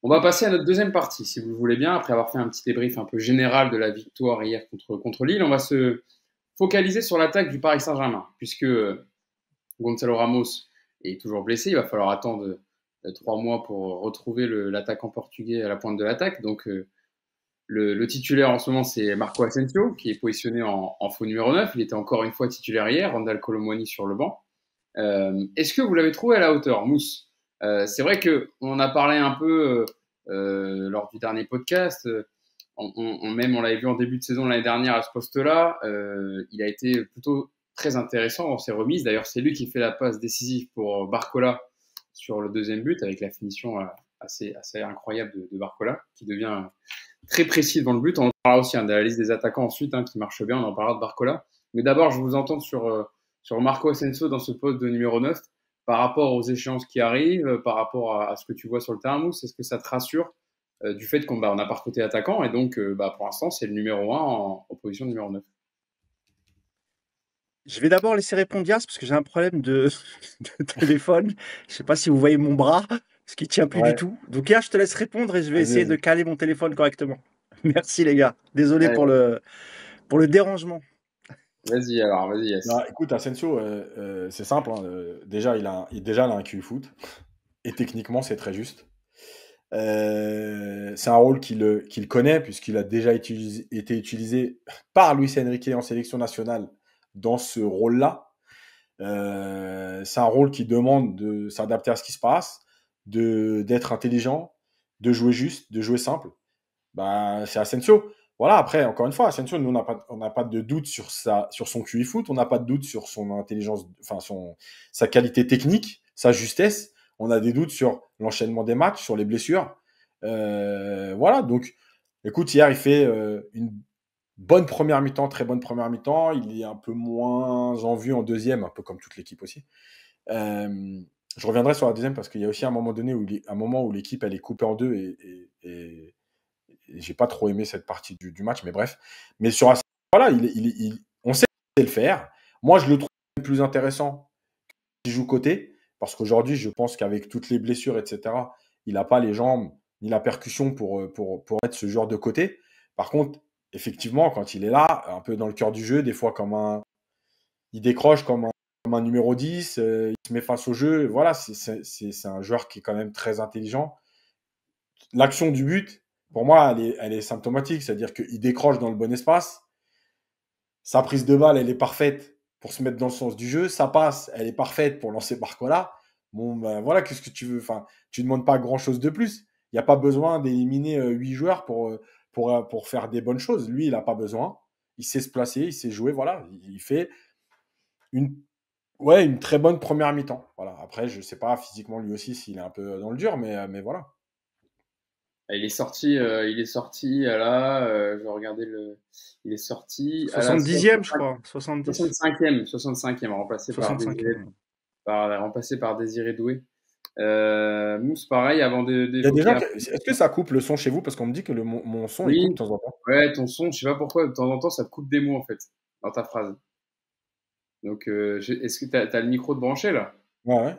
On va passer à notre deuxième partie, si vous le voulez bien. Après avoir fait un petit débrief un peu général de la victoire hier contre Lille, on va se focaliser sur l'attaque du Paris Saint-Germain, puisque Gonzalo Ramos est toujours blessé. Il va falloir attendre 3 mois pour retrouver l'attaquant portugais à la pointe de l'attaque. Donc, le titulaire en ce moment, c'est Marco Asensio, qui est positionné en faux numéro 9. Il était encore une fois titulaire hier, Randal Kolo Muani sur le banc. Est-ce que vous l'avez trouvé à la hauteur, Mousse? C'est vrai qu'on a parlé un peu lors du dernier podcast. Même on l'avait vu en début de saison l'année dernière à ce poste-là. Il a été plutôt très intéressant dans ses remises. D'ailleurs, c'est lui qui fait la passe décisive pour Barcola sur le deuxième but avec la finition assez incroyable de Barcola, qui devient très précis devant le but. On en parlera aussi de la liste des attaquants ensuite, qui marche bien. On en parlera de Barcola. Mais d'abord, je vous entends sur Marco Asensio dans ce poste de numéro 9 par rapport aux échéances qui arrivent, par rapport à ce que tu vois sur le terrain, Mousse. Est-ce que ça te rassure du fait qu'on n'a pas recruté attaquant et donc pour l'instant c'est le numéro 1 en position numéro 9? Je vais d'abord laisser répondre Yas parce que j'ai un problème de téléphone. Je sais pas si vous voyez mon bras, ce qui tient plus du Ouais, tout. Donc Yas, je te laisse répondre et je vais vas-y, essayer de vas-y. caler mon téléphone correctement. Merci les gars. Désolé Allez, pour le dérangement. vas-y alors, vas-y Non, Yes. écoute, Asensio, c'est simple, hein, déjà, déjà, il a un QI foot. Et techniquement, c'est très juste. C'est un rôle qu'il connaît, puisqu'il a déjà été utilisé par Luis Enrique en sélection nationale dans ce rôle-là. C'est un rôle qui demande de s'adapter à ce qui se passe, d'être intelligent, de jouer juste, de jouer simple. Bah, c'est Asensio. Voilà, après, encore une fois, Asensio, nous, on n'a pas de doute sur son QI foot, on n'a pas de doute sur son intelligence, enfin, sa qualité technique, sa justesse. On a des doutes sur l'enchaînement des matchs, sur les blessures. Voilà, donc, écoute, hier, il fait une bonne première mi-temps, très bonne première mi-temps. Il est un peu moins en vue en deuxième, un peu comme toute l'équipe aussi. Je reviendrai sur la deuxième parce qu'il y a aussi un moment donné un moment où l'équipe elle est coupée en deux et j'ai pas trop aimé cette partie du match, mais bref. Mais sur voilà, on sait le faire. Moi, je le trouve plus intéressant qu'il joue côté, parce qu'aujourd'hui, je pense qu'avec toutes les blessures, etc., il n'a pas les jambes ni la percussion pour être ce joueur de côté. Par contre, effectivement, quand il est là, un peu dans le cœur du jeu, des fois il décroche comme un numéro 10, il se met face au jeu. Voilà, c'est un joueur qui est quand même très intelligent. L'action du but, pour moi, elle est symptomatique. C'est-à-dire qu'il décroche dans le bon espace. Sa prise de balle, elle est parfaite pour se mettre dans le sens du jeu. Sa passe, elle est parfaite pour lancer Barcola. Bon, ben voilà, qu'est-ce que tu veux? Enfin, tu ne demandes pas grand-chose de plus. Il n'y a pas besoin d'éliminer 8 joueurs pour faire des bonnes choses. Lui, il n'a pas besoin. Il sait se placer, il sait jouer. Voilà, il fait une, ouais, une très bonne première mi-temps. Voilà. Après, je ne sais pas physiquement lui aussi s'il est un peu dans le dur, mais voilà. Il est sorti à je vais regarder il est sorti à la 70e, je crois. 70. 65e, e remplacé par Désiré Doué. Mousse, pareil, avant Il y a des d'évoquer gens un est-ce que ça coupe le son chez vous? Parce qu'on me dit que mon son, il coupe Oui, de temps en temps. ouais, ton son, je sais pas pourquoi, de temps en temps, ça te coupe des mots en fait, dans ta phrase. Donc, est-ce que t'as le micro de branché là? Ouais, ouais.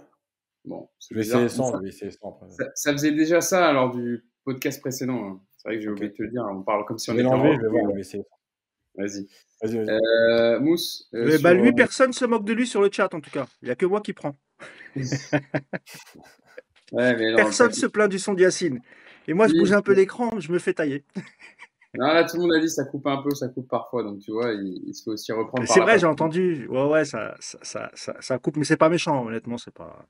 Bon, c'est Je vais essayer bizarre. Mais sans, je vais essayer sans après. ça faisait déjà ça lors du podcast précédent, hein. C'est vrai que j'ai Ok. oublié de te le dire. On parle comme si Je on vais était en l'enlever, off. je vais voir, je vais essayer. Vas-y. Vas-y, vas-y. Mousse, Bah sur. lui, personne se moque de lui sur le chat en tout cas. Il n'y a que moi qui prends. Ouais, mais non, Personne se plaint du son d'Yacine. Et moi, je bouge si, un peu l'écran, je me fais tailler. non, là, tout le monde a dit ça coupe un peu, ça coupe parfois. Donc, tu vois, il se fait aussi reprendre par C'est la vrai, j'ai personne. entendu. Ouais, ouais, ça coupe, mais c'est pas méchant, honnêtement, c'est pas.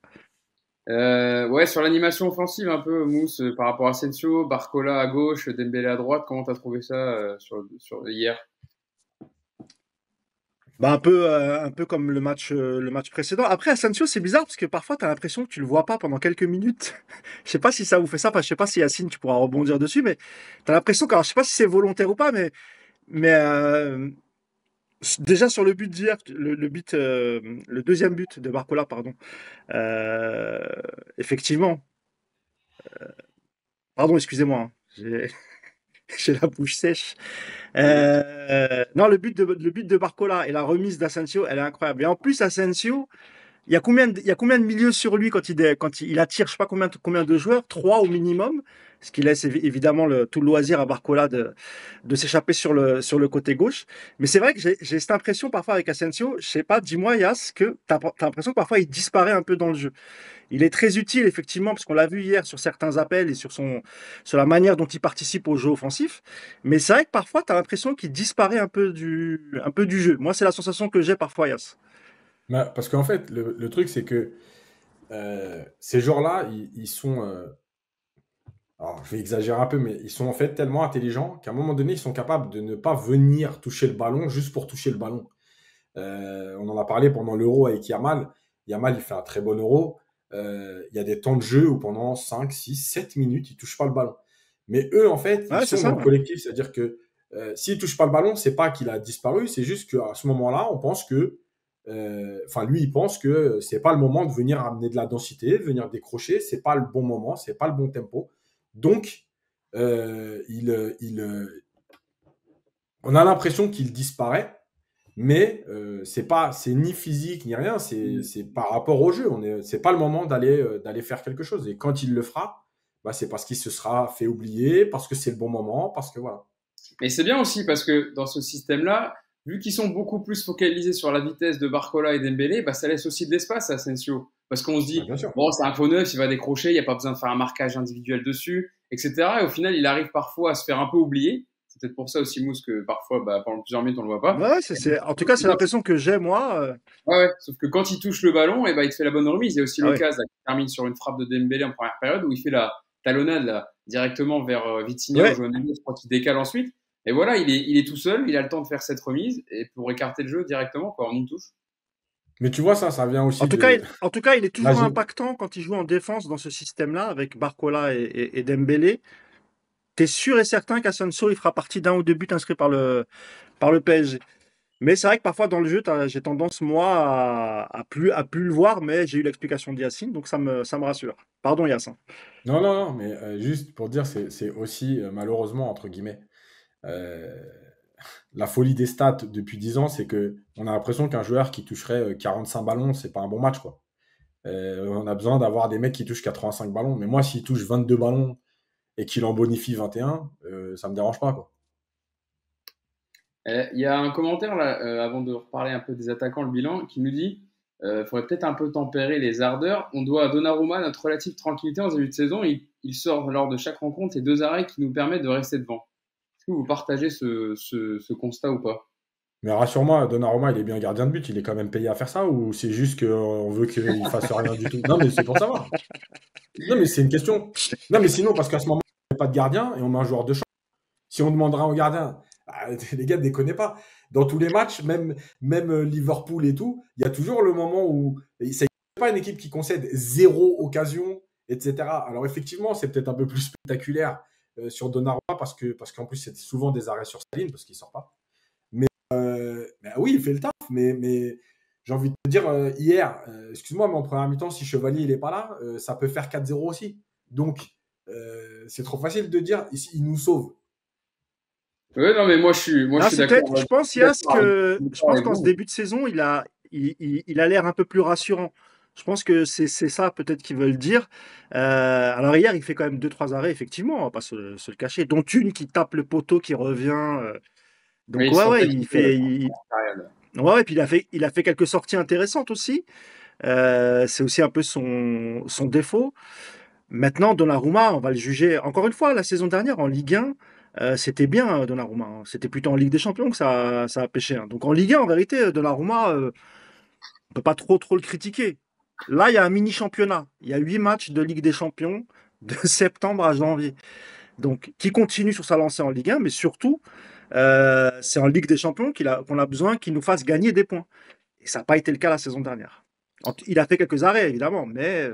Ouais, sur l'animation offensive, un peu, Mousse, par rapport à Asensio, Barcola à gauche, Dembélé à droite, comment t'as trouvé ça sur hier? Bah un peu comme le match précédent. Après, Asensio, c'est bizarre parce que parfois, tu as l'impression que tu le vois pas pendant quelques minutes. Je sais pas si ça vous fait ça. Enfin, je sais pas si Yacine, tu pourras rebondir dessus, mais tu as l'impression que, alors, je sais pas si c'est volontaire ou pas, mais déjà sur le but d'hier, le deuxième but de Barcola, pardon. euh, Effectivement, pardon, excusez-moi, hein, j'ai j'ai la bouche sèche. Non, le but de Barcola et la remise d'Asensio, elle est incroyable. Et en plus, Asensio, il y a combien de milieux sur lui quand il attire, je sais pas combien de joueurs, trois au minimum, ce qui laisse évidemment tout le loisir à Barcola de s'échapper sur le côté gauche. Mais c'est vrai que j'ai cette impression parfois avec Asensio, je sais pas, dis-moi Yas, que t'as l'impression que parfois il disparaît un peu dans le jeu. Il est très utile effectivement, parce qu'on l'a vu hier sur certains appels et sur la manière dont il participe au jeu offensif. Mais c'est vrai que parfois tu as l'impression qu'il disparaît un peu du jeu. Moi, c'est la sensation que j'ai parfois, Yas. Bah, parce qu'en fait, le truc, c'est que ces joueurs-là, ils sont. Alors, je vais exagérer un peu, mais ils sont en fait tellement intelligents qu'à un moment donné, ils sont capables de ne pas venir toucher le ballon juste pour toucher le ballon. On en a parlé pendant l'Euro avec Yamal. Yamal, il fait un très bon Euro. Il y a des temps de jeu où pendant 5, 6, 7 minutes, il ne touche pas le ballon. Mais eux, en fait, ils Ouais, c'est sont ça. dans le collectif. C'est-à-dire que s'il ne touche pas le ballon, c'est pas qu'il a disparu, c'est juste qu'à ce moment-là, on pense que. Enfin, lui, il pense que c'est pas le moment de venir amener de la densité, de venir décrocher, c'est pas le bon moment, c'est pas le bon tempo. Donc, on a l'impression qu'il disparaît, mais c'est ni physique ni rien, c'est par rapport au jeu. C'est pas le moment d'aller faire quelque chose. Et quand il le fera, bah, c'est parce qu'il se sera fait oublier, parce que c'est le bon moment, parce que voilà. Et c'est bien aussi parce que dans ce système-là, vu qu'ils sont beaucoup plus focalisés sur la vitesse de Barcola et Dembélé, bah, ça laisse aussi de l'espace à Asensio. Parce qu'on se Bah, dit, bien sûr. bon, c'est un faux neuf, il va décrocher, il n'y a pas besoin de faire un marquage individuel dessus, etc. Et au final, il arrive parfois à se faire un peu oublier. C'est peut-être pour ça aussi, Mousse, que parfois, bah, pendant plusieurs minutes, on ne le voit pas. Ouais, en tout cas, c'est l'impression que j'ai, moi. Ouais, ouais. Sauf que quand il touche le ballon, et ben il te fait la bonne remise. Il y a aussi Ah ouais. l'occasion qui termine sur une frappe de Dembélé en première période où il fait la talonnade là, directement vers Vitinha ou Ouais. João Mendes, je crois qu'il décale ensuite. Et voilà, il est tout seul, il a le temps de faire cette remise et pour écarter le jeu directement quoi, en une touche. Mais tu vois, ça vient aussi de En tout cas, il est la toujours impactant quand il joue en défense dans ce système-là avec Barcola et Dembélé. T'es sûr et certain qu'Asensio il fera partie d'un ou deux buts inscrits par le PSG. Mais c'est vrai que parfois dans le jeu, j'ai tendance moi à plus le voir, mais j'ai eu l'explication d'Yacine, donc ça me rassure. Pardon Yacine. Non, non, non, mais juste pour dire, c'est aussi, malheureusement, entre guillemets, euh, la folie des stats depuis 10 ans, c'est que on a l'impression qu'un joueur qui toucherait 45 ballons, c'est pas un bon match, quoi. On a besoin d'avoir des mecs qui touchent 85 ballons. Mais moi, s'il touche 22 ballons et qu'il en bonifie 21, ça me dérange pas, quoi. Il y a un commentaire là, avant de reparler un peu des attaquants, le bilan, qui nous dit faudrait peut-être un peu tempérer les ardeurs. On doit à Donnarumma notre relative tranquillité en début de saison. Il sort lors de chaque rencontre les deux arrêts qui nous permettent de rester devant. Est-ce que vous partagez ce constat ou pas? Mais rassure-moi, Donnarumma, il est bien gardien de but, il est quand même payé à faire ça, ou c'est juste qu'on veut qu'il fasse rien du tout? Non, mais c'est pour savoir. Non, mais c'est une question. Non, mais sinon, parce qu'à ce moment, il n'y a pas de gardien et on met un joueur de champ. Si on demandera au gardien, bah, les gars ne déconnez pas. Dans tous les matchs, même Liverpool et tout, il y a toujours le moment où c'est pas une équipe qui concède zéro occasion, etc. Alors effectivement, c'est peut-être un peu plus spectaculaire sur Donnarumma parce qu'en plus c'est souvent des arrêts sur sa ligne parce qu'il sort pas. Bah oui, il fait le taf, mais j'ai envie de te dire hier, excuse-moi, mais en première mi-temps, si Chevalier il est pas là, ça peut faire 4-0 aussi. Donc c'est trop facile de dire il nous sauve. Ouais, non, mais moi, je Non, suis c'est d'accord. peut-être, je pense qu'en ce début de saison, il a l'air un peu plus rassurant. Je pense que c'est ça peut-être qu'ils veulent dire. Alors hier, il fait quand même deux, trois arrêts, effectivement, on va pas se le cacher, dont une qui tape le poteau, qui revient. Oui, Donc il se ouais, sentait qu'il était ouais, et puis il a fait quelques sorties intéressantes aussi. C'est aussi un peu son défaut. Maintenant, Donnarumma, on va le juger. Encore une fois, la saison dernière, en Ligue 1, c'était bien Donnarumma, hein. C'était plutôt en Ligue des Champions que ça a pêché, hein. Donc en Ligue 1, en vérité, Donnarumma, on peut pas trop le critiquer. Là, il y a un mini-championnat. Il y a 8 matchs de Ligue des Champions de septembre à janvier. Donc, qui continue sur sa lancée en Ligue 1, mais surtout, c'est en Ligue des Champions qu'on a besoin qu'il nous fasse gagner des points. Et ça n'a pas été le cas la saison dernière. Il a fait quelques arrêts, évidemment, mais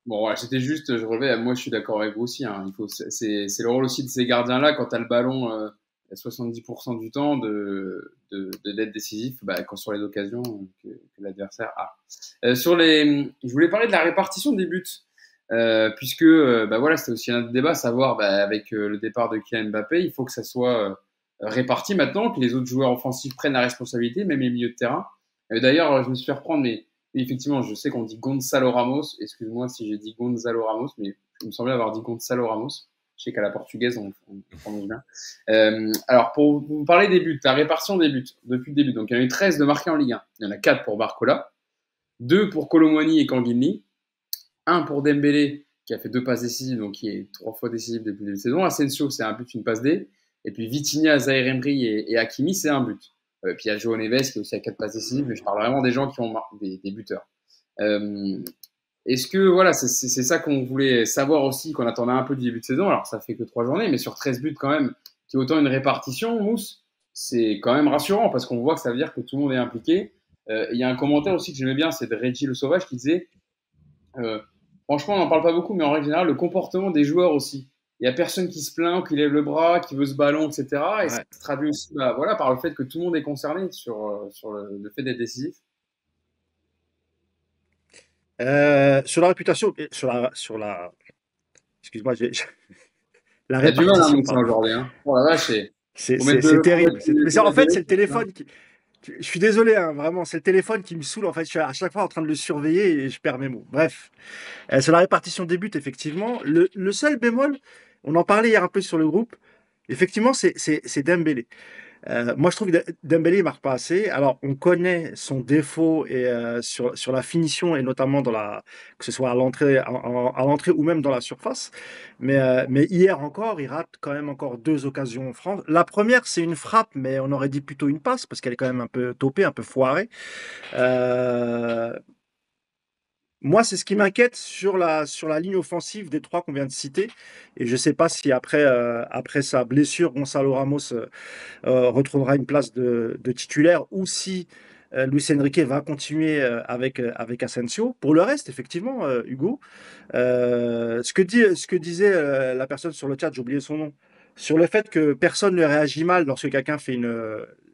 bon, voilà, c'était juste, je relevais, moi je suis d'accord avec vous aussi. Hein, c'est le rôle aussi de ces gardiens-là, quand tu as le ballon 70% du temps, d'être décisif bah, quand sur les occasions que l'adversaire a. Je voulais parler de la répartition des buts, puisque bah, voilà, c'était aussi un débat, savoir bah, avec le départ de Kylian Mbappé, il faut que ça soit réparti maintenant, que les autres joueurs offensifs prennent la responsabilité, même les milieux de terrain. D'ailleurs, je me suis fait reprendre mes effectivement, je sais qu'on dit Gonçalo Ramos. Excuse-moi si j'ai dit Gonzalo Ramos, mais il me semblait avoir dit Gonçalo Ramos. Je sais qu'à la portugaise, on prononce bien. Alors, pour vous parler des buts, la répartition des buts depuis le début. Donc, il y en a eu 13 de marqués en Ligue 1. Il y en a 4 pour Barcola, 2 pour Kolo Muani et Kanguinli, 1 pour Dembélé, qui a fait 2 passes décisives, donc qui est 3 fois décisif depuis le début de saison. Asensio, c'est un but, une passe D. Et puis Vitinha, Zaïre Emery et Hakimi, c'est un but. Puis il y a João Neves qui est aussi à 4 passes décisives, mais je parle vraiment des gens qui ont des buteurs. Est-ce que voilà, c'est ça qu'on voulait savoir aussi, qu'on attendait un peu du début de saison. Alors ça fait que 3 journées, mais sur 13 buts quand même, qui est autant une répartition, Mousse, c'est quand même rassurant parce qu'on voit que ça veut dire que tout le monde est impliqué. Il y a un commentaire aussi que j'aimais bien, c'est de Reggie Le Sauvage qui disait franchement, on n'en parle pas beaucoup, mais en règle générale, le comportement des joueurs aussi. Il n'y a personne qui se plaint, qui lève le bras, qui veut ce ballon, etc. Et Ouais. ça se traduit aussi voilà, par le fait que tout le monde est concerné sur le fait d'être décisif. Sur la réputation, excuse-moi, la Il y a du mal à répartition, monter ça pardon. aujourd'hui. Hein. Oh la vache, C'est faut mettre terrible. Mais en fait, c'est le téléphone. téléphone je suis désolé, hein, vraiment, c'est le téléphone qui me saoule. En fait, je suis à chaque fois en train de le surveiller et je perds mes mots. Bref, sur la répartition des buts, effectivement, le seul bémol, on en parlait hier un peu sur le groupe, effectivement, c'est Dembélé. Moi, je trouve que Dembélé ne marque pas assez. Alors, on connaît son défaut et, sur la finition et notamment que ce soit à l'entrée, à l'entrée ou même dans la surface. Mais hier encore, il rate quand même encore 2 occasions franches. La première, c'est une frappe, mais on aurait dit plutôt une passe parce qu'elle est quand même un peu topée, un peu foirée. Euh, Moi, c'est ce qui m'inquiète sur la ligne offensive des 3 qu'on vient de citer. Et je ne sais pas si après sa blessure, Gonçalo Ramos retrouvera une place de titulaire ou si Luis Enrique va continuer avec Asensio. Pour le reste, effectivement, Hugo, ce que disait la personne sur le chat, j'ai oublié son nom, sur le fait que personne ne réagit mal lorsque quelqu'un fait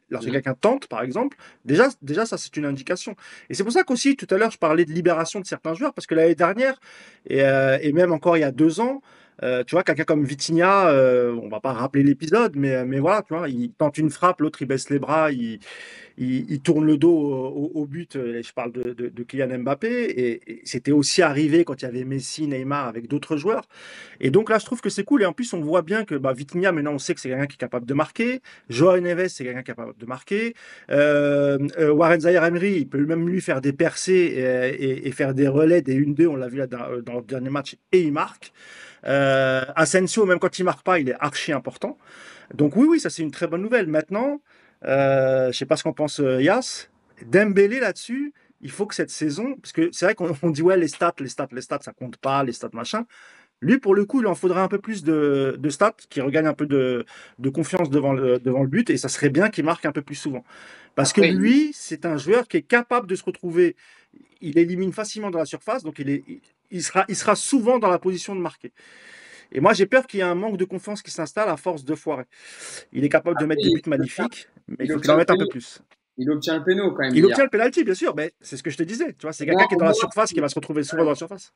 lorsque quelqu'un tente, par exemple, déjà ça c'est une indication. Et c'est pour ça qu'aussi tout à l'heure je parlais de libération de certains joueurs, parce que l'année dernière, et même encore il y a 2 ans, tu vois, quelqu'un comme Vitinha, on va pas rappeler l'épisode, mais voilà, tu vois, il tente une frappe, l'autre il baisse les bras, il tourne le dos au but. Je parle de Kylian Mbappé, et c'était aussi arrivé quand il y avait Messi, Neymar avec d'autres joueurs. Et donc là, je trouve que c'est cool. Et en plus, on voit bien que Vitinha, maintenant, on sait que c'est quelqu'un qui est capable de marquer. Joao Neves, c'est quelqu'un qui est capable de marquer. Warren Zaïre-Emery, il peut même lui faire des percées et faire des relais, des 1-2. On l'a vu là dans le dernier match, et il marque. Asensio, même quand il marque pas, il est archi important. Donc oui, ça c'est une très bonne nouvelle. Maintenant, je sais pas ce qu'en pense Yas. Dembélé là-dessus, il faut que cette saison, parce que c'est vrai qu'on dit ouais, les stats, ça compte pas, les stats machin. Lui, pour le coup, il en faudrait un peu plus de stats, qui regagne un peu de confiance devant le but, et ça serait bien qu'il marque un peu plus souvent. Parce que Après, lui, c'est un joueur qui est capable de se retrouver, il élimine facilement dans la surface, donc il sera souvent dans la position de marquer. Et moi, j'ai peur qu'il y ait un manque de confiance qui s'installe à force de foirer. Il est capable de mettre des buts magnifiques, mais il il faut qu'il en obtient le mette un peu péno. plus. Il obtient le péno quand même Il hier. obtient le penalty, bien sûr, mais c'est ce que je te disais. Tu vois, c'est Au moins, quelqu'un qui est au dans la moins, surface, qui va se retrouver souvent dans la surface.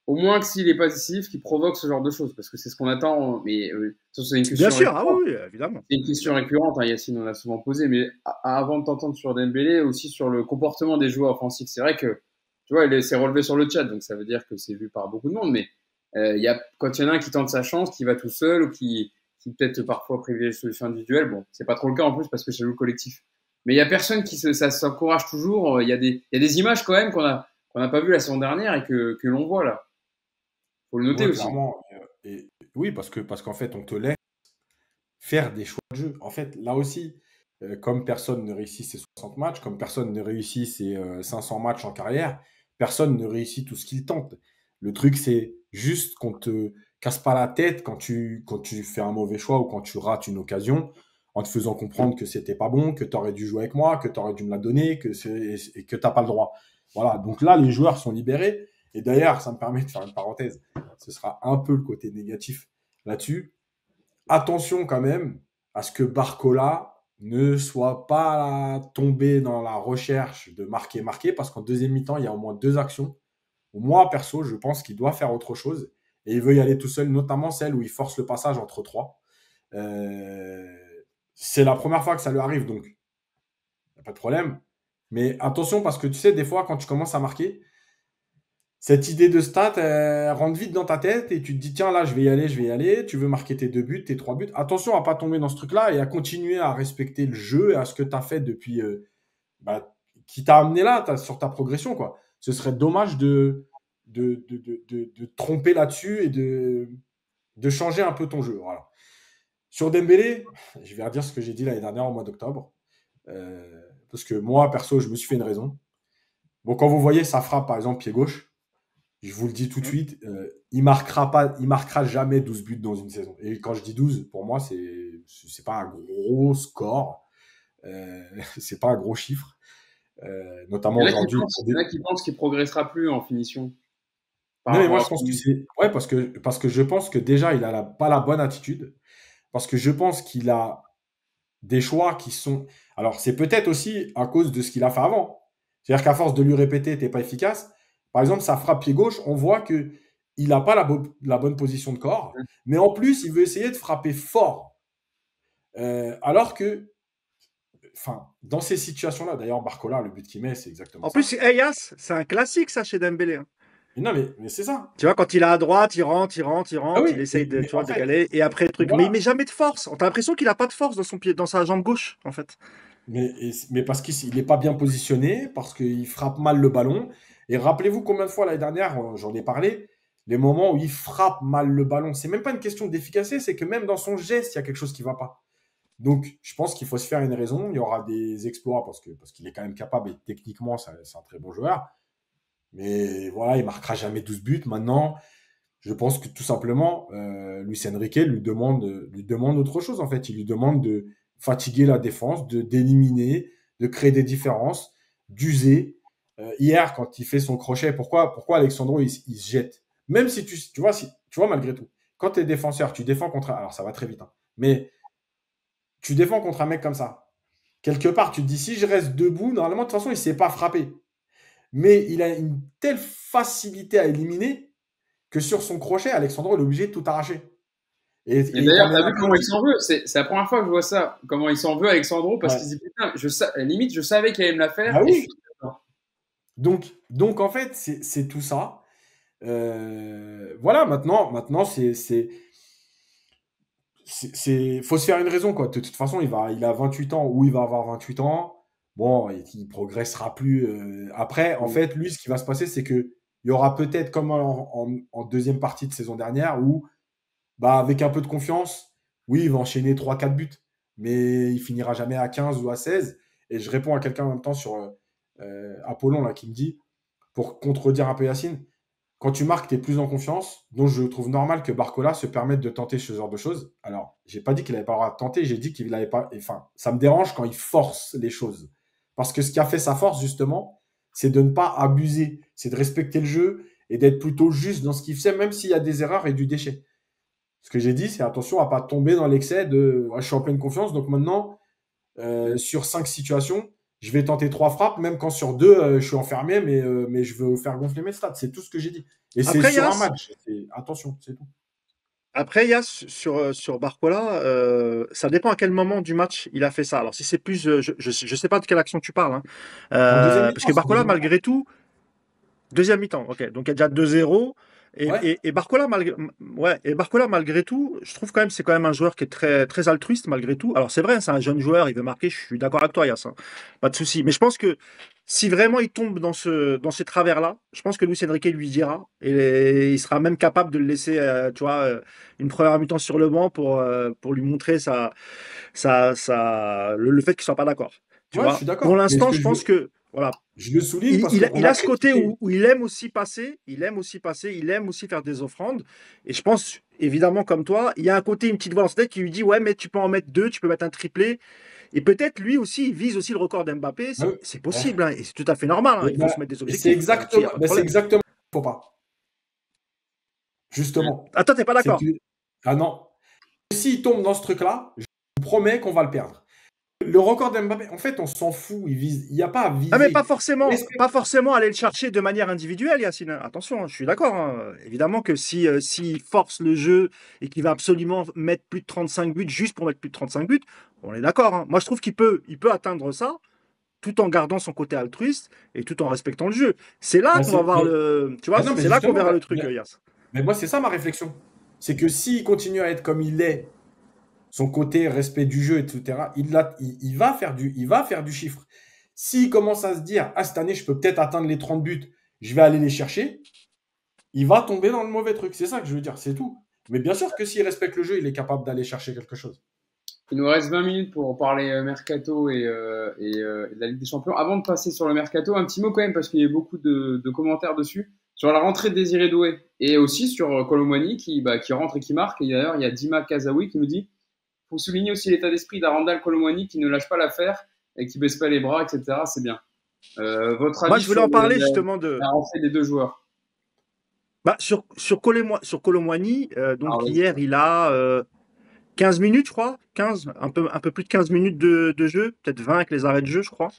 au moins que s'il est pas décisif, qu'il provoque ce genre de choses, parce que c'est ce qu'on attend. Mais ça, c'est une Bien question sûr, ah récurrente. oui, évidemment. C'est une question récurrente, hein, Yacine, on l'a souvent posé, mais avant de t'entendre sur Dembélé, aussi sur le comportement des joueurs offensifs. C'est vrai que, tu vois, il s'est relevé sur le chat, donc ça veut dire que c'est vu par beaucoup de monde, mais quand il y en a un qui tente sa chance, qui va tout seul, ou qui peut-être parfois privilégie les solutions individuelles, bon, c'est pas trop le cas en plus parce que c'est le collectif. Mais il y a personne ça s'encourage toujours. Il y a des images quand même qu'on n'a pas vues la saison dernière et que l'on voit là. Faut le noter Ouais, aussi. clairement. Oui, parce qu'en fait, on te laisse faire des choix de jeu. En fait, là aussi, comme personne ne réussit ses 60 matchs, comme personne ne réussit ses 500 matchs en carrière, personne ne réussit tout ce qu'il tente. Le truc, c'est juste qu'on te casse pas la tête quand tu fais un mauvais choix ou quand tu rates une occasion, en te faisant comprendre que c'était pas bon, que tu aurais dû jouer avec moi, que tu aurais dû me la donner, et que tu n'as pas le droit. Voilà, donc là, les joueurs sont libérés. Et d'ailleurs, ça me permet de faire une parenthèse. Ce sera un peu le côté négatif là-dessus. Attention quand même à ce que Barcola ne soit pas tombé dans la recherche de marquer, parce qu'en deuxième mi-temps, il y a au moins 2 actions où moi, perso, je pense qu'il doit faire autre chose et il veut y aller tout seul, notamment celle où il force le passage entre 3. C'est la première fois que ça lui arrive, donc il n'y a pas de problème. Mais attention, parce que tu sais, des fois, quand tu commences à marquer, cette idée de stat, elle rentre vite dans ta tête et tu te dis, tiens, là, je vais y aller, je vais y aller. Tu veux marquer tes 2 buts, tes 3 buts. Attention à pas tomber dans ce truc-là et à continuer à respecter le jeu et à ce que tu as fait depuis, bah, qui t'a amené là, sur ta progression, quoi. Ce serait dommage de te tromper là-dessus et de changer un peu ton jeu. Voilà. Sur Dembélé, je vais redire ce que j'ai dit l'année dernière au mois d'octobre. Parce que moi, perso, je me suis fait une raison. Bon, quand vous voyez sa frappe, par exemple, pied gauche, je vous le dis tout de suite, il marquera jamais 12 buts dans une saison. Et quand je dis 12, pour moi, c'est pas un gros score. C'est pas un gros chiffre. Notamment aujourd'hui. Il y en a qui pensent qu'il ne progressera plus en finition. Non, mais moi, je pense que c'est. Ouais, parce que je pense que déjà, il n'a pas la bonne attitude. Parce que je pense qu'il a des choix qui sont. Alors, c'est peut-être aussi à cause de ce qu'il a fait avant. C'est-à-dire qu'à force de lui répéter, t'es pas efficace. Par exemple, sa frappe pied gauche, on voit que il n'a pas la bonne position de corps, mais en plus, il veut essayer de frapper fort. Alors que, enfin, dans ces situations-là, d'ailleurs, Barcola, le but qu'il met, c'est exactement En ça. plus, Eyas, c'est un classique, ça, chez Dembélé. Hein. Non, mais c'est ça. Tu vois, quand il est à droite, il rentre, Ah oui, il essaye de, mais tu vois, en fait, décaler, et après le truc. voilà. Mais il met jamais de force. On a l'impression qu'il a pas de force dans son pied, dans sa jambe gauche, en fait. Mais parce qu'il n'est pas bien positionné, parce qu'il frappe mal le ballon. Et rappelez-vous combien de fois l'année dernière, j'en ai parlé, les moments où il frappe mal le ballon. C'est même pas une question d'efficacité, c'est que même dans son geste, il y a quelque chose qui ne va pas. Donc, je pense qu'il faut se faire une raison. Il y aura des exploits parce qu'il est quand même capable et techniquement, c'est un très bon joueur. Mais voilà, il marquera jamais 12 buts. Maintenant, je pense que tout simplement, Luis Enrique lui demande autre chose en fait. Il lui demande de fatiguer la défense, d'éliminer, de créer des différences, d'user. Hier, quand il fait son crochet, pourquoi Alexandro il se jette? Même si tu vois malgré tout, quand tu es défenseur, tu défends contre alors ça va très vite, hein, mais tu défends contre un mec comme ça. Quelque part, tu te dis si je reste debout, normalement de toute façon il ne sait pas frapper. Mais il a une telle facilité à éliminer que sur son crochet, Alexandro est obligé de tout arracher. Et d'ailleurs, tu as vu comment il s'en veut? C'est la première fois que je vois ça. Comment il s'en veut, Alexandro, parce qu'il dit putain, limite, je savais qu'il allait me la faire. Ah oui. Donc, en fait, c'est tout ça. Voilà, maintenant faut se faire une raison, quoi. De toute façon, il a 28 ans ou il va avoir 28 ans. Bon, il progressera plus. Après, en fait, lui, ce qui va se passer, c'est que il y aura peut-être comme en deuxième partie de saison dernière où, bah, avec un peu de confiance, oui, il va enchaîner 3-4 buts, mais il finira jamais à 15 ou à 16. Et je réponds à quelqu'un en même temps sur Apollon là, qui me dit, pour contredire un peu Yacine, quand tu marques, tu es plus en confiance. Donc, je trouve normal que Barcola se permette de tenter ce genre de choses. Alors, j'ai pas dit qu'il n'avait pas le droit de tenter, j'ai dit qu'il n'avait pas. Enfin, ça me dérange quand il force les choses. Parce que ce qui a fait sa force, justement, c'est de ne pas abuser, c'est de respecter le jeu et d'être plutôt juste dans ce qu'il fait, même s'il y a des erreurs et du déchet. Ce que j'ai dit, c'est attention à pas tomber dans l'excès de je suis en pleine confiance, donc maintenant, sur 5 situations, je vais tenter 3 frappes, même quand sur 2, je suis enfermé, mais je veux faire gonfler mes stats. C'est tout ce que j'ai dit. Et c'est sur un match. Attention, c'est tout. Après, il y a sur Barcola, ça dépend à quel moment du match il a fait ça. Alors, si c'est plus. Je sais pas de quelle action tu parles. Hein. Parce que Barcola, malgré tout. Deuxième mi-temps, ok. Donc, il y a déjà 2-0. Et Barcola, malgré tout, je trouve quand même c'est quand même un joueur qui est très, très altruiste malgré tout. Alors c'est vrai, c'est un jeune joueur, il veut marquer, je suis d'accord avec toi, Yass, hein. Pas de souci. Mais je pense que si vraiment il tombe dans ces travers-là, je pense que Luis Enrique lui dira et il sera même capable de le laisser, tu vois, une première mi-temps sur le banc pour lui montrer le fait qu'il soit pas d'accord. Tu vois. Je suis d'accord. Pour l'instant, je pense que voilà. Je le souligne parce il a ce côté où il aime aussi passer, il aime aussi faire des offrandes. Et je pense, évidemment, comme toi, il y a un côté, une petite voix dans sa tête qui lui dit ouais, mais tu peux en mettre 2, tu peux mettre un triplé. Et peut-être lui aussi, il vise aussi le record d'Mbappé. C'est possible, hein, et c'est tout à fait normal. Hein, il faut se mettre des objectifs. C'est exactement ce qu'il faut pas. Justement. Attends, t'es pas d'accord? Ah non. S'il tombe dans ce truc-là, je vous promets qu'on va le perdre. Le record d'Mbappé, en fait, on s'en fout. Il n'y a pas à viser. Ah, mais pas forcément aller le chercher de manière individuelle, Yacine. Attention, je suis d'accord. Hein. Évidemment que s'il force le jeu et qu'il va absolument mettre plus de 35 buts juste pour mettre plus de 35 buts, on est d'accord. Hein. Moi, je trouve qu'il peut atteindre ça tout en gardant son côté altruiste et tout en respectant le jeu. C'est là Bah, qu'on va voir le. Tu vois, non, mais c'est là qu'on justement, verra le truc, Yas. mais moi, c'est ça ma réflexion. C'est que s'il continue à être comme il est, son côté respect du jeu, etc., il va faire du chiffre. S'il commence à se dire, ah, cette année, je peux peut-être atteindre les 30 buts, je vais aller les chercher, il va tomber dans le mauvais truc. C'est ça que je veux dire, c'est tout. Mais bien sûr que s'il respecte le jeu, il est capable d'aller chercher quelque chose. Il nous reste 20 minutes pour parler Mercato et de la Ligue des Champions. Avant de passer sur le Mercato, un petit mot quand même, parce qu'il y a eu beaucoup de commentaires dessus, sur la rentrée de Désiré Doué et aussi sur Kolo Muani qui rentre et qui marque. Et d'ailleurs, il y a Dima Kazaoui qui nous dit faut souligner aussi l'état d'esprit d'Arandal Kolo Muani qui ne lâche pas l'affaire et qui baisse pas les bras, etc. C'est bien. Votre avis Moi, je voulais en parler justement de. la rentrée des deux joueurs? Sur Kolo Muani, donc Alors, hier, il a 15 minutes, je crois. 15, un peu plus de 15 minutes de jeu, peut-être 20 avec les arrêts de jeu, je crois.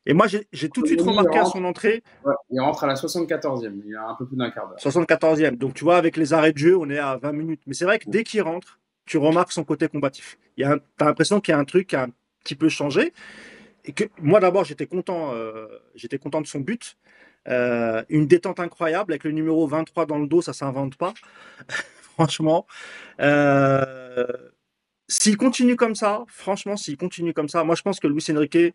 Et moi, j'ai tout de suite remarqué à son entrée. Ouais, il rentre à la 74e. Il a un peu plus d'un quart d'heure. 74e. Donc, tu vois, avec les arrêts de jeu, on est à 20 minutes. Mais c'est vrai que dès qu'il rentre, tu remarques son côté combatif. Tu as l'impression qu'il y a un truc qui a un petit peu changé. Et que moi, d'abord, j'étais content de son but. Une détente incroyable avec le numéro 23 dans le dos, ça s'invente pas. Franchement. S'il continue comme ça, franchement, moi je pense que Luis Enrique,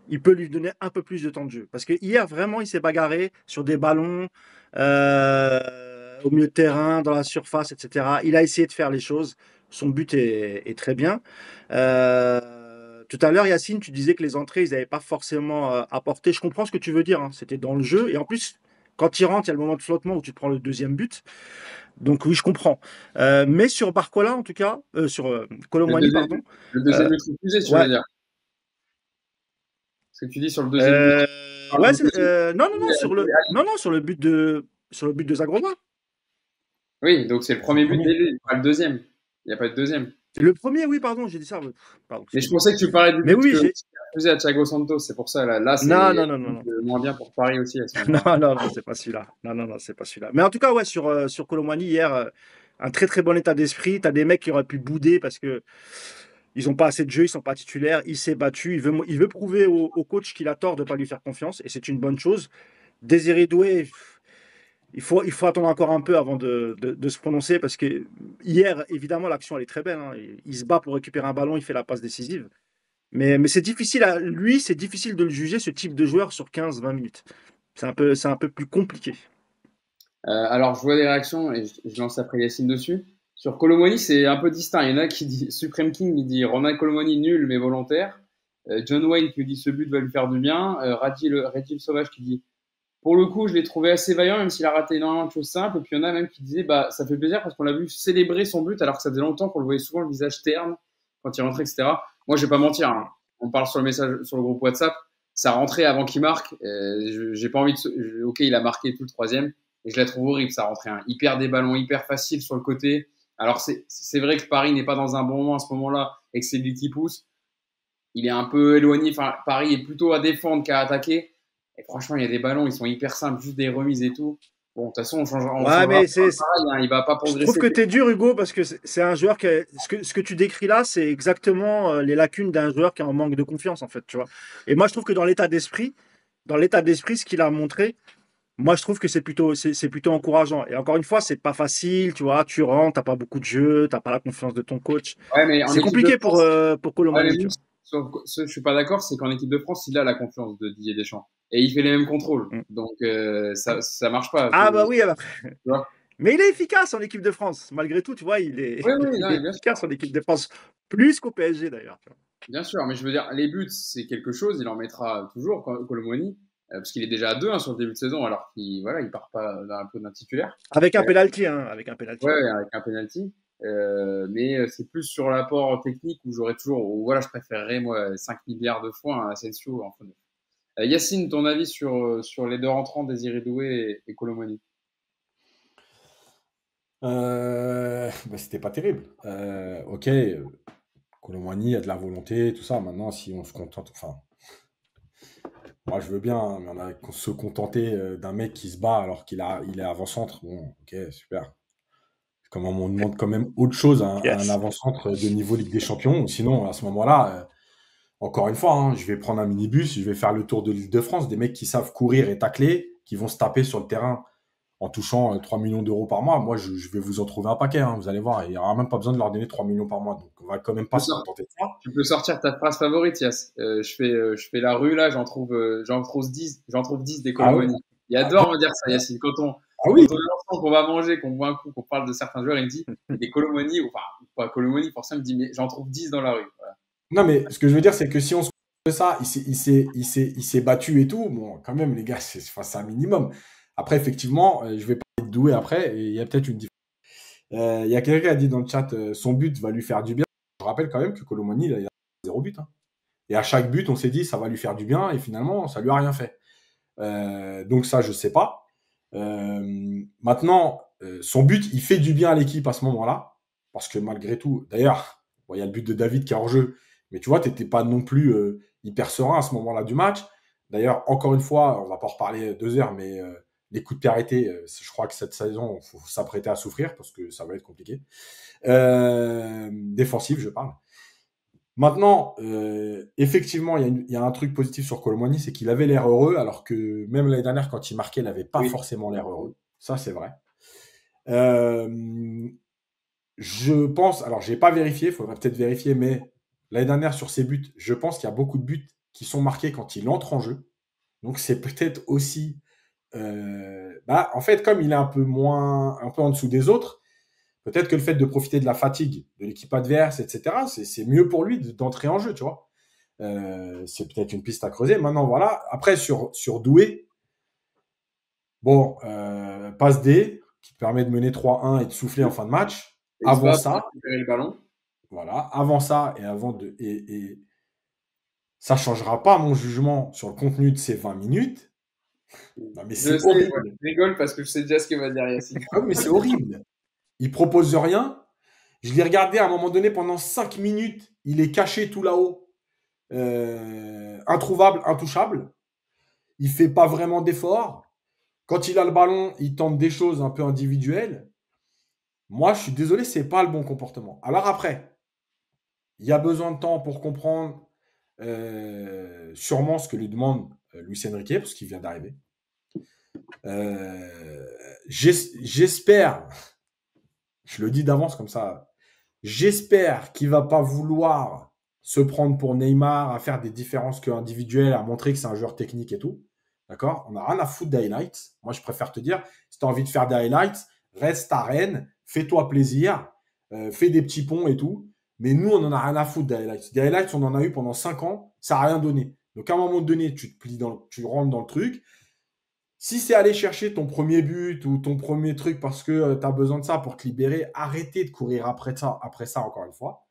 il peut lui donner un peu plus de temps de jeu. Parce que hier, vraiment, il s'est bagarré sur des ballons, au milieu de terrain, dans la surface, etc. Il a essayé de faire les choses. Son but est très bien. Tout à l'heure, Yacine, tu disais que les entrées, ils n'avaient pas forcément apporté. Je comprends ce que tu veux dire, hein. C'était dans le jeu. Et en plus, quand il rentre, il y a le moment de flottement où tu te prends le deuxième but. Donc oui, je comprends. Mais sur Barcola, en tout cas, sur Kolo Muani, pardon. Le deuxième but refusé, tu veux dire. Ce que tu dis sur le deuxième but. Ouais, non, sur le but de Zagrova. Oui, donc c'est le premier but, pas le deuxième. Il n'y a pas de deuxième. Le premier, oui, pardon, j'ai dit ça. Pardon, mais je pensais que tu parlais du but que refusé à Thiago Santos. C'est pour ça, là c'est non. moins bien pour Paris aussi. Non, c'est pas celui-là. Non, c'est pas celui-là. Mais en tout cas, ouais, sur Kolo Muani, hier, un très très bon état d'esprit. Tu as des mecs qui auraient pu bouder parce que ils n'ont pas assez de jeu, ils sont pas titulaires. Il s'est battu. Il veut prouver au coach qu'il a tort de ne pas lui faire confiance. Et c'est une bonne chose. Désiré Doué, il faut attendre encore un peu avant de se prononcer parce que hier, évidemment, l'action elle est très belle. Hein. Il se bat pour récupérer un ballon, il fait la passe décisive. Mais c'est difficile, c'est difficile de le juger, ce type de joueur, sur 15-20 minutes. C'est un peu plus compliqué. Alors, je vois des réactions et je lance après Yacine dessus. Sur Kolo Muani, c'est un peu distinct. Il y en a qui dit Supreme King, il dit Ronald Kolo Muani nul mais volontaire. John Wayne qui dit ce but va lui faire du bien. Radil Sauvage qui dit pour le coup, je l'ai trouvé assez vaillant, même s'il a raté énormément de choses simples. Et puis il y en a même qui disaient ça fait plaisir parce qu'on l'a vu célébrer son but alors que ça faisait longtemps qu'on le voyait souvent le visage terne quand il rentrait, etc. Moi, je vais pas mentir. Hein. On parle sur le message, sur le groupe WhatsApp. Ça rentrait avant qu'il marque. J'ai pas envie de. Ok, il a marqué tout le troisième. Et je la trouve horrible, ça rentrait. Hein. Il perd des ballons hyper faciles sur le côté. Alors, c'est vrai que Paris n'est pas dans un bon moment à ce moment-là et que c'est lui qui pousse. Il est un peu éloigné. Enfin, Paris est plutôt à défendre qu'à attaquer. Et franchement, il y a des ballons, ils sont hyper simples, juste des remises et tout. Bon, de toute façon, on changera mais pareil, hein, il va pas progresser. Je trouve que tu es dur, Hugo, parce que c'est un joueur qui ce que tu décris là, c'est exactement les lacunes d'un joueur qui est en manque de confiance, en fait, tu vois. Et moi, je trouve que dans l'état d'esprit, ce qu'il a montré, moi, je trouve que c'est plutôt encourageant. Et encore une fois, c'est pas facile, tu vois. Tu rentres, t'as pas beaucoup de jeu, t'as pas la confiance de ton coach. Ouais, c'est compliqué pour Kolo Muani. Ce que je suis pas d'accord, c'est qu'en équipe de France, il a la confiance de Didier Deschamps. Et il fait les mêmes contrôles. Donc, ça marche pas. Ah, bah oui, mais il est efficace en équipe de France. Malgré tout, tu vois, il est efficace en équipe de France. Plus qu'au PSG, d'ailleurs. Bien sûr, mais je veux dire, les buts, c'est quelque chose. Il en mettra toujours, Kolo Muani. Parce qu'il est déjà à 2 sur le début de saison, alors qu'il part pas un peu d'un titulaire. Avec un penalty, hein. Ouais, avec un penalty. Mais c'est plus sur l'apport technique où je préférerais, moi, 5 milliards de fois un Asensio en fond. Yacine, ton avis sur les deux rentrants, Désiré Doué et Kolo Muani? C'était pas terrible. Ok, Kolo Muani a de la volonté, tout ça. Maintenant, si on se contente, moi je veux bien, hein, mais on a se contenter d'un mec qui se bat alors il est avant-centre. Bon, ok, super. Comme on demande quand même autre chose à un avant-centre de niveau Ligue des Champions. Sinon, à ce moment-là, Encore une fois, hein, je vais prendre un minibus, je vais faire le tour de l'Île-de-France, des mecs qui savent courir et tacler, qui vont se taper sur le terrain en touchant 3 millions d'euros par mois. Moi, je vais vous en trouver un paquet, hein, vous allez voir. Il n'y aura même pas besoin de leur donner 3 millions par mois. Donc, on va quand même pas se contenter de ça. Tu peux sortir ta phrase favorite, Yass. Je fais la rue, là, j'en trouve 10, des Ah oui, colomonies. Il adore me dire ça, Yacine. ah oui. Quand on est ensemble, qu'on va manger, qu'on boit un coup, qu'on parle de certains joueurs, il me dit, des colomonies, enfin, pas colomonies, forcément, il me dit, mais j'en trouve 10 dans la rue. Voilà. Non, mais ce que je veux dire, c'est que si on se de ça, il s'est battu et tout. Bon, quand même, les gars, c'est un minimum. Après, effectivement, je vais parler de Doué après, et il y a peut-être une différence. Il y a quelqu'un qui a dit dans le chat, son but va lui faire du bien. Je rappelle quand même que Colomani, il a 0 but. Hein. Et à chaque but, on s'est dit, ça va lui faire du bien, et finalement, ça lui a rien fait. Donc ça, je sais pas. Maintenant, son but, il fait du bien à l'équipe à ce moment-là, parce que malgré tout, d'ailleurs, bon, il y a le but de David qui est hors jeu, mais tu vois, tu n'étais pas non plus hyper serein à ce moment-là du match. D'ailleurs, encore une fois, on va pas en reparler 2 heures, mais les coups de pied arrêtés, je crois que cette saison, il faut s'apprêter à souffrir parce que ça va être compliqué. Défensif, je parle. Maintenant, effectivement, il y a un truc positif sur Colomani, c'est qu'il avait l'air heureux, alors que même l'année dernière, quand il marquait, il n'avait pas forcément l'air heureux. Ça, c'est vrai. Je pense, alors j'ai pas vérifié, il faudrait peut-être vérifier, mais l'année dernière, sur ses buts, je pense qu'il y a beaucoup de buts qui sont marqués quand il entre en jeu. Donc c'est peut-être aussi... en fait, comme il est un peu en dessous des autres, peut-être que le fait de profiter de la fatigue de l'équipe adverse, etc., c'est mieux pour lui d'entrer en jeu, tu vois. C'est peut-être une piste à creuser. Maintenant, voilà. Après, sur Doué, bon, passe D, qui te permet de mener 3-1 et de souffler en fin de match. Et avant ça, récupérer le ballon. Voilà, avant ça et avant de... Et ça ne changera pas mon jugement sur le contenu de ces 20 minutes. Non, mais c'est horrible. Ouais, je rigole parce que je sais déjà ce qu'il va dire, Yacine. Ah oui, mais c'est horrible. Il propose rien. Je l'ai regardé à un moment donné pendant 5 minutes. Il est caché tout là-haut. Introuvable, intouchable. Il fait pas vraiment d'efforts. Quand il a le ballon, il tente des choses un peu individuelles. Moi, je suis désolé, c'est pas le bon comportement. Alors après, il y a besoin de temps pour comprendre sûrement ce que lui demande Luis Enrique, parce qu'il vient d'arriver. J'espère, je le dis d'avance comme ça, j'espère qu'il va pas vouloir se prendre pour Neymar, à faire des différences que individuelles, à montrer que c'est un joueur technique et tout. D'accord? On n'a rien à foutre des highlights. Moi, je préfère te dire, si tu as envie de faire des highlights, reste à Rennes, fais-toi plaisir, fais des petits ponts et tout. Mais nous, on n'en a rien à foutre des highlights. Des highlights, on en a eu pendant 5 ans, ça n'a rien donné. Donc, à un moment donné, tu rentres dans le truc. Si c'est aller chercher ton premier but ou ton premier truc parce que tu as besoin de ça pour te libérer, arrêtez de courir après ça, encore une fois.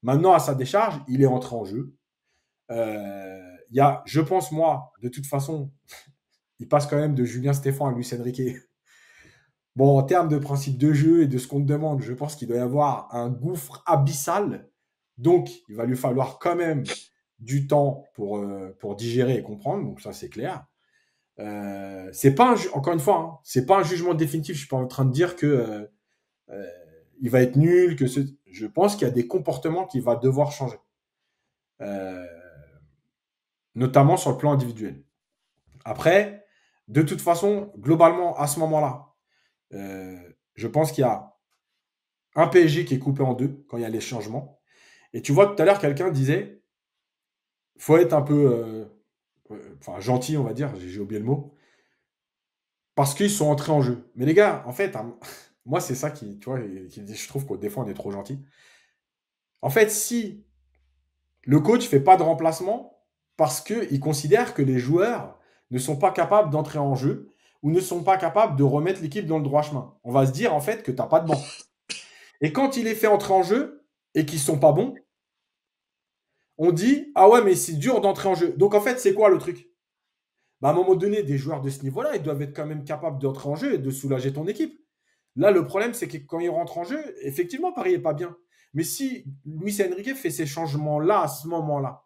Maintenant, à sa décharge, il est entré en jeu. Je pense, moi, de toute façon, il passe quand même de Julien Stéphan à Luis Enrique. Bon, en termes de principe de jeu et de ce qu'on te demande, je pense qu'il doit y avoir un gouffre abyssal. Donc, il va lui falloir quand même du temps pour digérer et comprendre. Donc, ça, c'est clair. C'est pas encore une fois, hein, c'est pas un jugement définitif. Je suis pas en train de dire que il va être nul. Je pense qu'il y a des comportements qu'il va devoir changer, notamment sur le plan individuel. Après, de toute façon, globalement, à ce moment-là, je pense qu'il y a un PSG qui est coupé en deux quand il y a les changements. Et tu vois, tout à l'heure, quelqu'un disait, faut être un peu, gentil, on va dire. J'ai oublié le mot. Parce qu'ils sont entrés en jeu. Mais les gars, en fait, moi, c'est ça qui, tu vois, je trouve qu'au des fois, on est trop gentil. En fait, si le coach fait pas de remplacement parce qu'il considère que les joueurs ne sont pas capables d'entrer en jeu ou ne sont pas capables de remettre l'équipe dans le droit chemin, on va se dire, en fait, que tu n'as pas de banc. Et quand il est fait entrer en jeu et qu'ils sont pas bons, on dit, ah ouais, mais c'est dur d'entrer en jeu. Donc, en fait, c'est quoi le truc? À un moment donné, des joueurs de ce niveau-là, ils doivent être quand même capables d'entrer en jeu et de soulager ton équipe. Là, le problème, c'est que quand ils rentrent en jeu, effectivement, Paris n'est pas bien. Mais si Luis Enrique fait ces changements-là, à ce moment-là,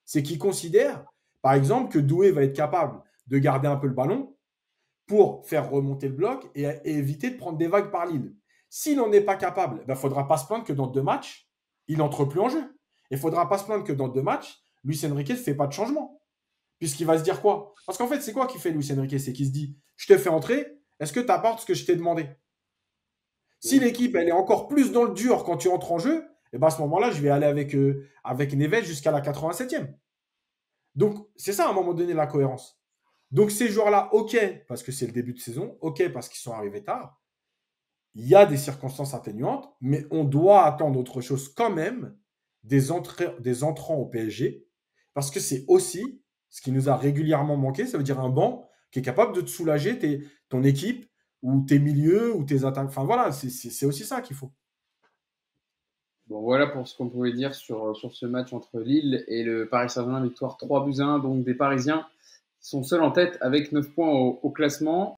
c'est qu'il considère, par exemple, que Doué va être capable de garder un peu le ballon pour faire remonter le bloc et éviter de prendre des vagues par Lille. S'il n'en est pas capable, il ne faudra pas se plaindre que dans 2 matchs, il n'entre plus en jeu. Il ne faudra pas se plaindre que dans 2 matchs, Luis Enrique ne fait pas de changement. Puisqu'il va se dire quoi? Parce qu'en fait, c'est quoi qui fait Luis Enrique? C'est qu'il se dit, je te fais entrer, est-ce que tu apportes ce que je t'ai demandé? Si l'équipe, elle est encore plus dans le dur quand tu entres en jeu, et ben à ce moment-là, je vais aller avec Neves jusqu'à la 87e. Donc, c'est ça, à un moment donné, la cohérence. Donc, ces joueurs-là, OK, parce que c'est le début de saison, OK, parce qu'ils sont arrivés tard. Il y a des circonstances atténuantes, mais on doit attendre autre chose quand même des entrants au PSG, parce que c'est aussi ce qui nous a régulièrement manqué, ça veut dire un banc qui est capable de te soulager ton équipe, ou tes milieux, ou tes attaques. Enfin voilà, c'est aussi ça qu'il faut. Bon, voilà pour ce qu'on pouvait dire sur ce match entre Lille et le Paris Saint-Germain, victoire 3-1, donc des Parisiens qui sont seuls en tête avec 9 points au classement.